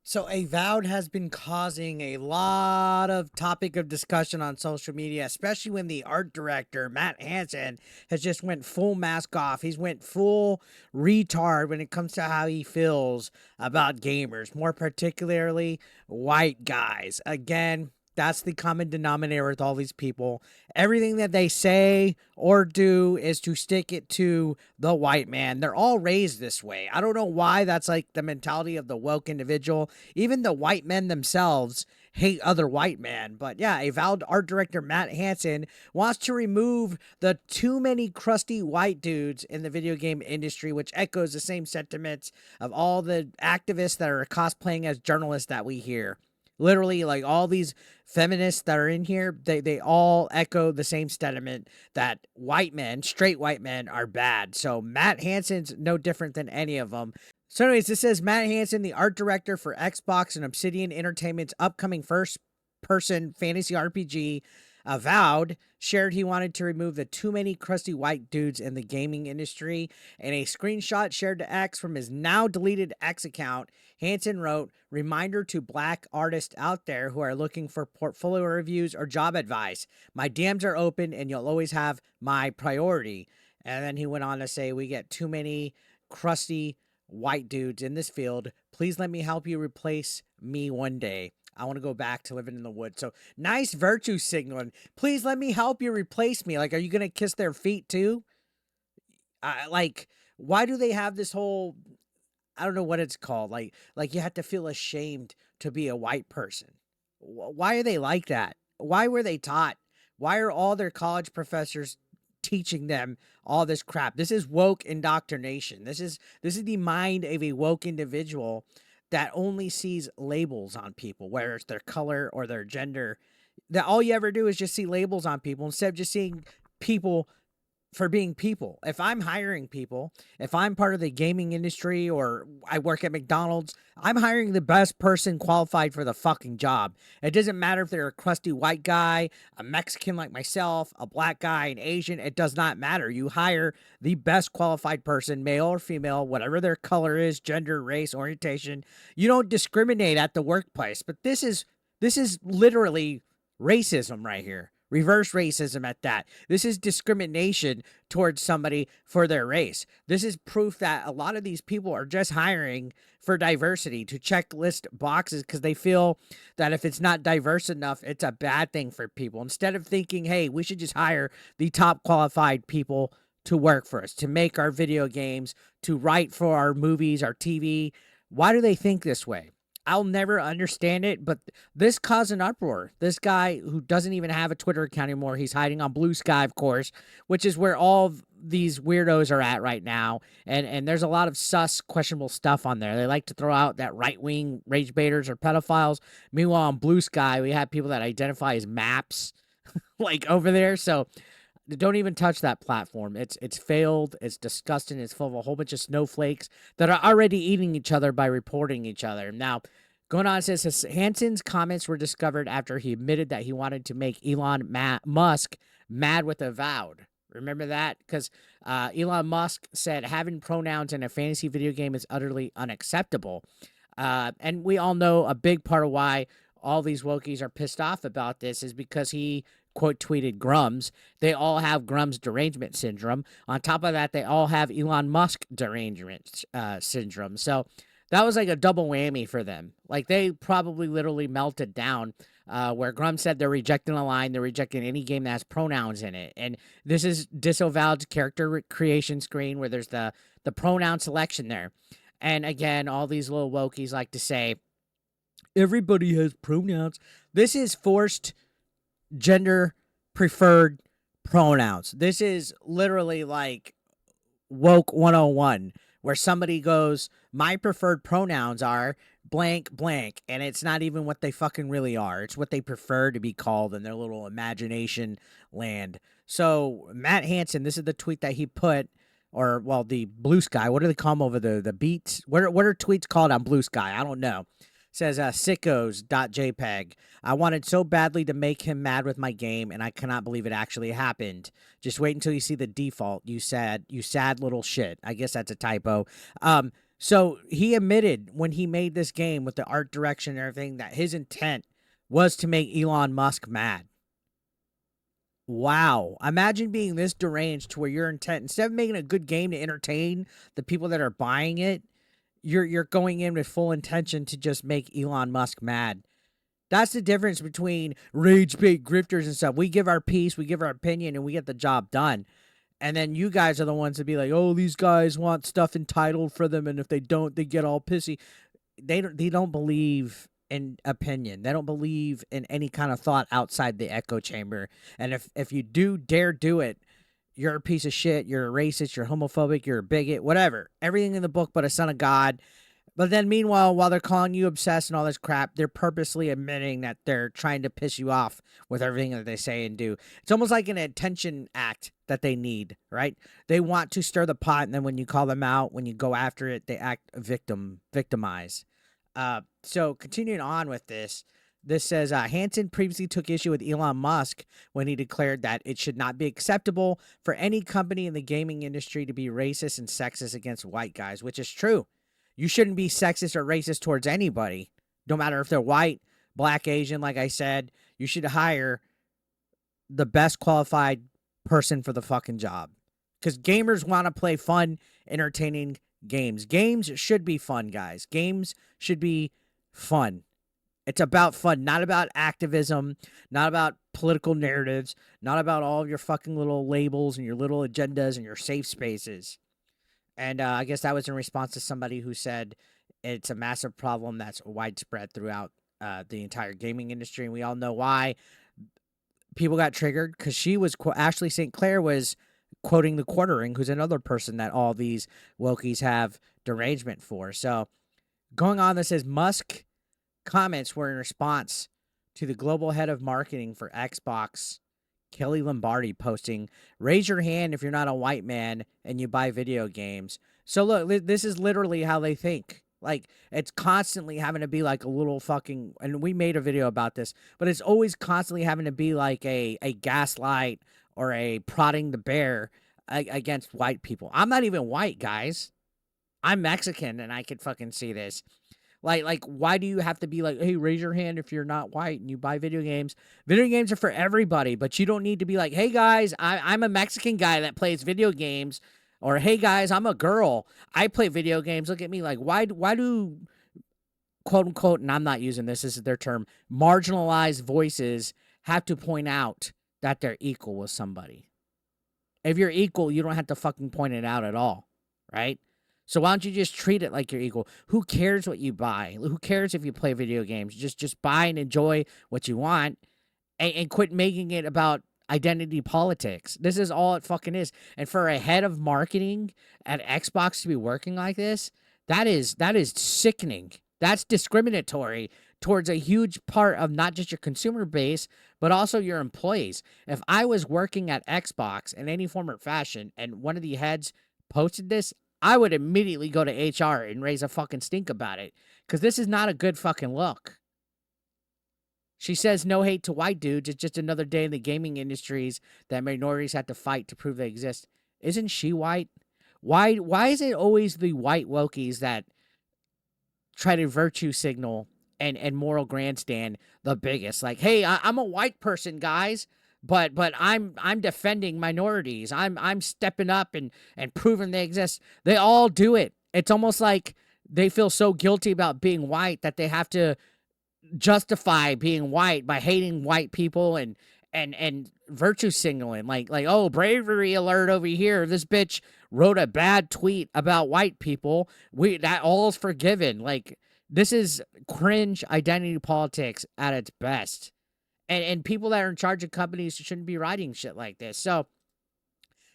So, Avowed has been causing a lot of topic of discussion on social media, especially when the art director Matt Hansen has just went full mask off. He's went full retard when it comes to how he feels about gamers, more particularly white guys. Again, that's the common denominator with all these people. Everything that they say or do is to stick it to the white man. They're all raised this way. I don't know why that's like the mentality of the woke individual. Even the white men themselves hate other white men. But yeah, Avowed art director Matt Hansen wants to remove the too many crusty white dudes in the video game industry, which echoes the same sentiments of all the activists that are cosplaying as journalists that we hear. Literally, like all these feminists that are in here, they all echo the same sentiment that white men, straight white men, are bad. So Matt Hansen's no different than any of them. So, anyways, this says Matt Hansen, the art director for Xbox and Obsidian Entertainment's upcoming first person fantasy RPG, Avowed, shared he wanted to remove the too many crusty white dudes in the gaming industry. In a screenshot shared to X from his now deleted X account, Hansen wrote, "Reminder to black artists out there who are looking for portfolio reviews or job advice. My DMs are open and you'll always have my priority." And then he went on to say, "We get too many crusty white dudes in this field. Please let me help you replace me one day. I want to go back to living in the woods." So nice virtue signaling. Please let me help you replace me. Like, are you going to kiss their feet too? Like, why do they have this whole, I don't know what it's called. Like you have to feel ashamed to be a white person. Why are they like that? Why were they taught? Why are all their college professors teaching them all this crap? This is woke indoctrination. This is the mind of a woke individual that only sees labels on people, whether it's their color or their gender. That all you ever do is just see labels on people instead of just seeing people for being people. If I'm hiring people, if I'm part of the gaming industry or I work at McDonald's, I'm hiring the best person qualified for the fucking job. It doesn't matter if they're a crusty white guy, a Mexican like myself, a black guy, an Asian. It does not matter. You hire the best qualified person, male or female, whatever their color is, gender, race, orientation. You don't discriminate at the workplace. But this is literally racism right here. Reverse racism at that. This is discrimination towards somebody for their race. This is proof that a lot of these people are just hiring for diversity to checklist boxes because they feel that if it's not diverse enough, it's a bad thing for people. Instead of thinking, hey, we should just hire the top qualified people to work for us, to make our video games, to write for our movies, our TV. Why do they think this way? I'll never understand it, but this caused an uproar. This guy who doesn't even have a Twitter account anymore, he's hiding on Blue Sky, of course, which is where all of these weirdos are at right now. And there's a lot of sus, questionable stuff on there. They like to throw out that right wing rage baiters or pedophiles. Meanwhile, on Blue Sky, we have people that identify as maps, like over there. So don't even touch that platform. It's failed. It's disgusting. It's full of a whole bunch of snowflakes that are already eating each other by reporting each other. Now, going on, it says Hansen's comments were discovered after he admitted that he wanted to make Musk mad with Avowed. Remember that? Because Elon Musk said having pronouns in a fantasy video game is utterly unacceptable. And we all know a big part of why all these wokies are pissed off about this is because he quote tweeted Grums. They all have Grums derangement syndrome. On top of that, they all have Elon Musk derangement syndrome. So that was like a double whammy for them. Like they probably literally melted down. Where Grum said they're rejecting a line, they're rejecting any game that has pronouns in it, and this is Disavowed's character creation screen where there's the pronoun selection there. And again, all these little wokies like to say everybody has pronouns. This is forced gender preferred pronouns. This is literally like woke 101 where somebody goes, my preferred pronouns are blank blank, and it's not even what they fucking really are. It's what they prefer to be called in their little imagination land. So Matt Hansen, this is the tweet that he put, or well, the Blue Sky. What do they call them over the beats? What are tweets called on Blue Sky? I don't know. Says sickos.jpg. I wanted so badly to make him mad with my game, and I cannot believe it actually happened. Just wait until you see the default. You sad little shit. I guess that's a typo. So he admitted when he made this game with the art direction and everything that his intent was to make Elon Musk mad. Wow. Imagine being this deranged to where your intent, instead of making a good game to entertain the people that are buying it, you're going in with full intention to just make Elon Musk mad. That's the difference between rage bait grifters and stuff. We give our piece, we give our opinion, and we get the job done. And then you guys are the ones that be like, "Oh, these guys want stuff entitled for them, and if they don't, they get all pissy." They don't believe in opinion. They don't believe in any kind of thought outside the echo chamber. And if you do dare do it, you're a piece of shit. You're a racist. You're homophobic. You're a bigot. Whatever. Everything in the book, but a son of God. But then, meanwhile, while they're calling you obsessed and all this crap, they're purposely admitting that they're trying to piss you off with everything that they say and do. It's almost like an attention act that they need, right? They want to stir the pot, and then when you call them out, when you go after it, they act victimize. So continuing on with this, this says Hansen previously took issue with Elon Musk when he declared that it should not be acceptable for any company in the gaming industry to be racist and sexist against white guys, which is true. You shouldn't be sexist or racist towards anybody, no matter if they're white, black, Asian. Like I said, you should hire the best qualified person for the fucking job. Because gamers want to play fun, entertaining games. Games should be fun, guys. Games should be fun. It's about fun, not about activism, not about political narratives, not about all of your fucking little labels and your little agendas and your safe spaces. And I guess that was in response to somebody who said it's a massive problem that's widespread throughout the entire gaming industry. And we all know why people got triggered, because she was, Ashley St. Clair was quoting the Quartering, who's another person that all these wokies have derangement for. So going on, this says Musk comments were in response to the global head of marketing for Xbox, Kelly Lombardi, posting, "Raise your hand if you're not a white man and you buy video games." So look, this is literally how they think. Like, it's constantly having to be like a little fucking, and we made a video about this, but it's always constantly having to be like a gaslight or a prodding the bear against white people. I'm not even white, guys. I'm Mexican, and I could fucking see this. Like, why do you have to be like, "Hey, raise your hand if you're not white and you buy video games"? Video games are for everybody, but you don't need to be like, "Hey, guys, I'm a Mexican guy that plays video games," or "Hey, guys, I'm a girl, I play video games. Look at me." Like, why do quote unquote, and I'm not using this is their term, marginalized voices have to point out that they're equal with somebody? If you're equal, you don't have to fucking point it out at all, right? So why don't you just treat it like you're equal? Who cares what you buy? Who cares if you play video games? Just buy and enjoy what you want, and quit making it about identity politics. This is all it fucking is. And for a head of marketing at Xbox to be working like this, that is sickening. That's discriminatory towards a huge part of not just your consumer base, but also your employees. If I was working at Xbox in any form or fashion and one of the heads posted this, I would immediately go to HR and raise a fucking stink about it, because this is not a good fucking look. She says no hate to white dudes. It's just another day in the gaming industries that minorities have to fight to prove they exist. Isn't she white? Why is it always the white wokies that try to virtue signal and moral grandstand the biggest? Like, "Hey, I'm a white person, guys, but I'm defending minorities. I'm stepping up and proving they exist." They all do it. It's almost like they feel so guilty about being white that they have to justify being white by hating white people and virtue signaling, like, "Oh, bravery alert over here. This bitch wrote a bad tweet about white people. That all is forgiven." Like, this is cringe identity politics at its best. And people that are in charge of companies shouldn't be writing shit like this. So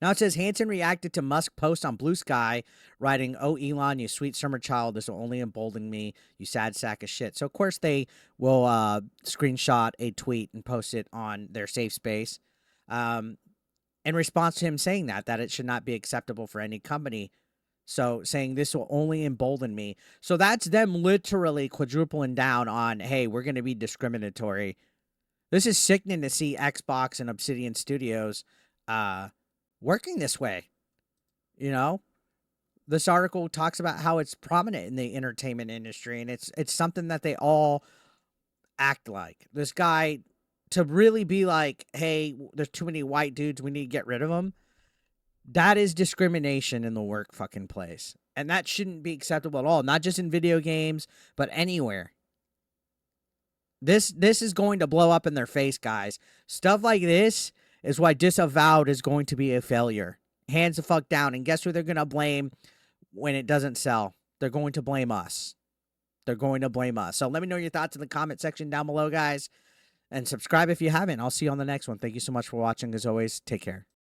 now it says Hansen reacted to Musk post on Blue Sky, writing, "Oh, Elon, you sweet summer child, this will only embolden me, you sad sack of shit." So, of course, they will screenshot a tweet and post it on their safe space in response to him saying that it should not be acceptable for any company. So, saying this will only embolden me. So, that's them literally quadrupling down on, hey, we're going to be discriminatory. This is sickening to see Xbox and Obsidian Studios working this way. You know, This article talks about how it's prominent in the entertainment industry, and it's something that they all act like. This guy, to really be like, hey, there's too many white dudes, we need to get rid of them. That is discrimination in the work fucking place. And that shouldn't be acceptable at all. Not just in video games, but anywhere. This is going to blow up in their face, guys. Stuff like this is why Disavowed is going to be a failure. Hands the fuck down. And guess who they're going to blame when it doesn't sell? They're going to blame us. They're going to blame us. So let me know your thoughts in the comment section down below, guys. And subscribe if you haven't. I'll see you on the next one. Thank you so much for watching. As always, take care.